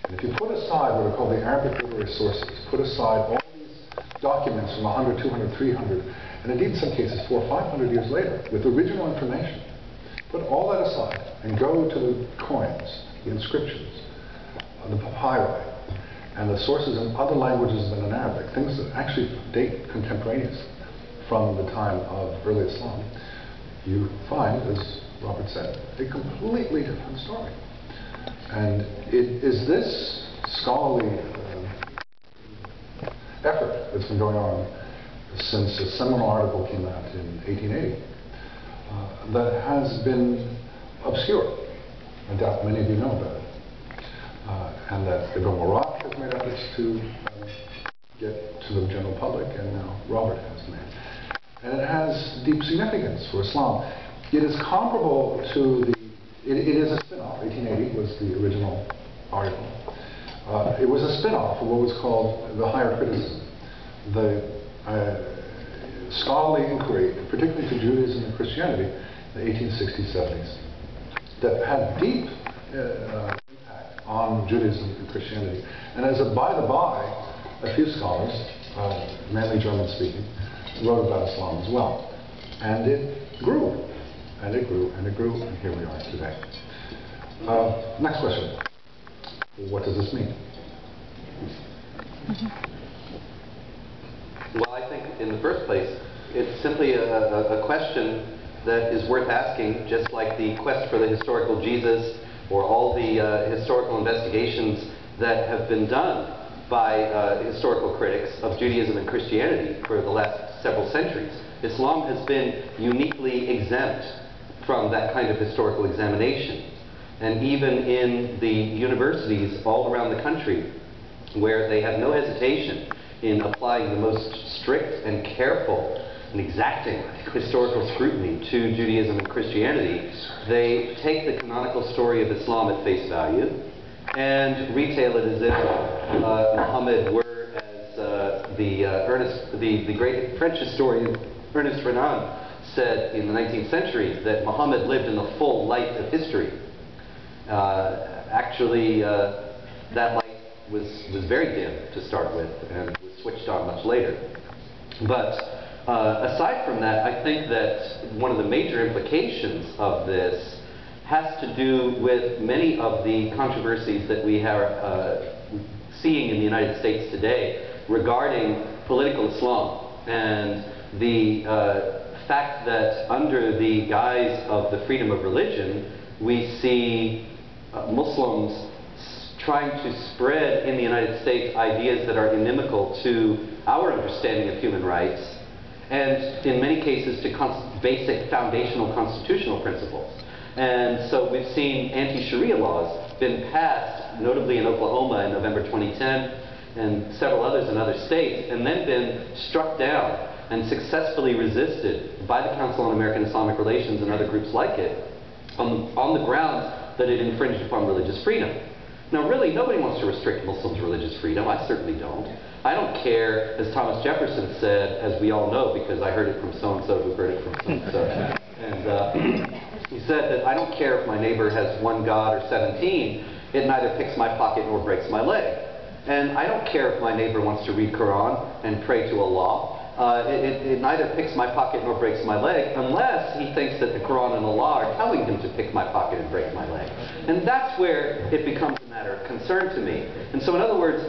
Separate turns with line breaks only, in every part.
And if you put aside what are called the Arabic literary sources, put aside all these documents from 100, 200, 300, and indeed in some cases 400 or 500 years later, with original information, put all that aside and go to the coins, the inscriptions, the papyri, and the sources in other languages than in Arabic, things that actually date contemporaneous from the time of early Islam, you find, as Robert said, a completely different story. And it is this scholarly effort that's been going on since a seminal article came out in 1880 that has been obscure. I doubt many of you know about it. And that Ibn Barak has made efforts to get to the general public, and now Robert has made. And it has deep significance for Islam. It is comparable to the, it is a spin-off. 1880 was the original article. It was a spin-off of what was called the higher criticism, the scholarly inquiry, particularly to Judaism and Christianity, in the 1860s, 70s, that had deep impact on Judaism and Christianity. And as a by-the-by, a few scholars, mainly German-speaking, wrote about Islam as well. And it grew, and it grew, and it grew, and here we are today. Next question. What does this mean?
Well, I think in the first place, it's simply a question that is worth asking, just like the quest for the historical Jesus or all the historical investigations that have been done by historical critics of Judaism and Christianity for the last several centuries. Islam has been uniquely exempt from that kind of historical examination. And even in the universities all around the country, where they have no hesitation in applying the most strict and careful and exacting historical scrutiny to Judaism and Christianity, they take the canonical story of Islam at face value and retail it as if Muhammad were, as the great French historian Ernest Renan said in the 19th century, that Muhammad lived in the full light of history. Actually, that light was very dim to start with and was switched on much later. But aside from that, I think that one of the major implications of this has to do with many of the controversies that we are seeing in the United States today regarding political Islam, and the fact that under the guise of the freedom of religion, we see Muslims trying to spread in the United States ideas that are inimical to our understanding of human rights, and in many cases to basic foundational constitutional principles. And so we've seen anti-Sharia laws been passed, notably in Oklahoma in November 2010, and several others in other states, and then been struck down and successfully resisted by the Council on American Islamic Relations and other groups like it on the grounds that it infringed upon religious freedom. Now really, nobody wants to restrict Muslims' religious freedom. I certainly don't. I don't care, as Thomas Jefferson said, as we all know, because I heard it from so-and-so who heard it from so-and-so. And he said that I don't care if my neighbor has one God or 17, it neither picks my pocket nor breaks my leg. And I don't care if my neighbor wants to read Quran and pray to Allah. It neither picks my pocket nor breaks my leg, unless he thinks that the Quran and Allah are telling him to pick my pocket and break my leg. And that's where it becomes a matter of concern to me. And so in other words,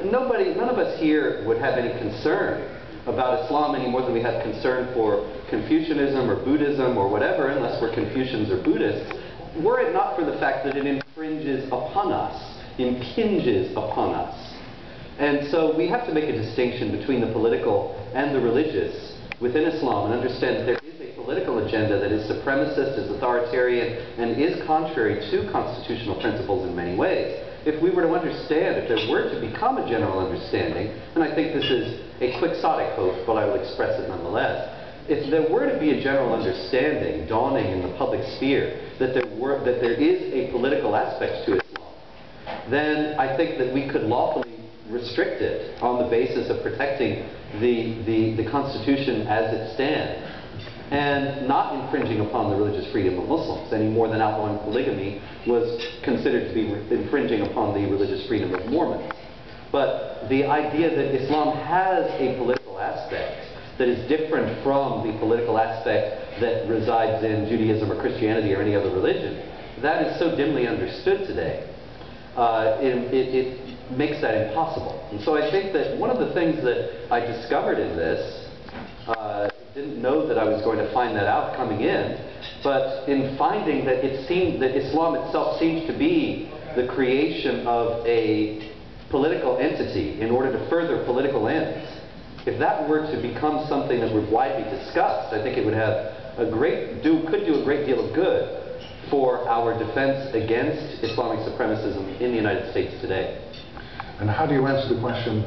none of us here would have any concern about Islam any more than we have concern for Confucianism or Buddhism or whatever, unless we're Confucians or Buddhists, were it not for the fact that it infringes upon us, impinges upon us. And so we have to make a distinction between the political and the religious within Islam and understand that there is a political agenda that is supremacist, is authoritarian, and is contrary to constitutional principles in many ways. If we were to understand, if there were to become a general understanding, and I think this is a quixotic hope, but I will express it nonetheless, if there were to be a general understanding dawning in the public sphere that there is a political aspect to Islam, then I think that we could lawfully restrict it on the basis of protecting the Constitution as it stands. and not infringing upon the religious freedom of Muslims any more than outlawing polygamy was considered to be infringing upon the religious freedom of Mormons. But the idea that Islam has a political aspect that is different from the political aspect that resides in Judaism or Christianity or any other religion, that is so dimly understood today. It makes that impossible. And so I think that one of the things that I discovered in this, didn't know that I was going to find that out coming in, but in finding that it seemed that Islam itself seems to be the creation of a political entity in order to further political ends. If that were to become something that was widely discussed, I think it would have could do a great deal of good for our defense against Islamic supremacism in the United States today.
And how do you answer the question,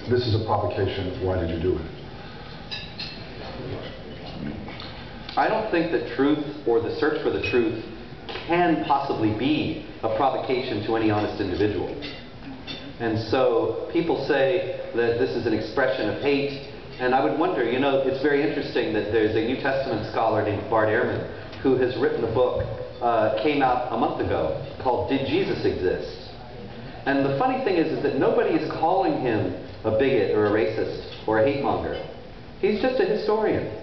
this is a provocation, why did you do it?
I don't think that truth or the search for the truth can possibly be a provocation to any honest individual. And so people say that this is an expression of hate, and I would wonder, you know, it's very interesting that there's a New Testament scholar named Bart Ehrman who has written a book, came out a month ago, called Did Jesus Exist? And the funny thing is that nobody is calling him a bigot or a racist or a hate monger. He's just a historian.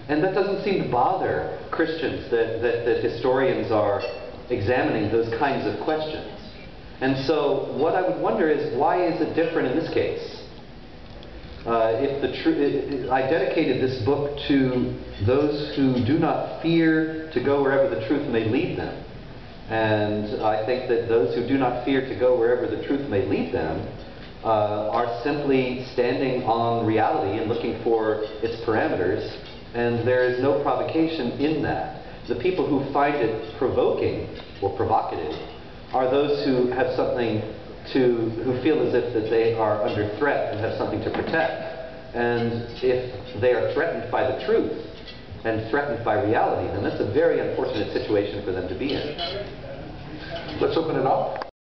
And that doesn't seem to bother Christians, that historians are examining those kinds of questions. And so what I would wonder is, why is it different in this case? I dedicated this book to those who do not fear to go wherever the truth may lead them. And I think that those who do not fear to go wherever the truth may lead them are simply standing on reality and looking for its parameters, and there is no provocation in that. The people who find it provoking or provocative are those who have something who feel as if that they are under threat and have something to protect. And if they are threatened by the truth and threatened by reality, then that's a very unfortunate situation for them to be in.
Let's open it up.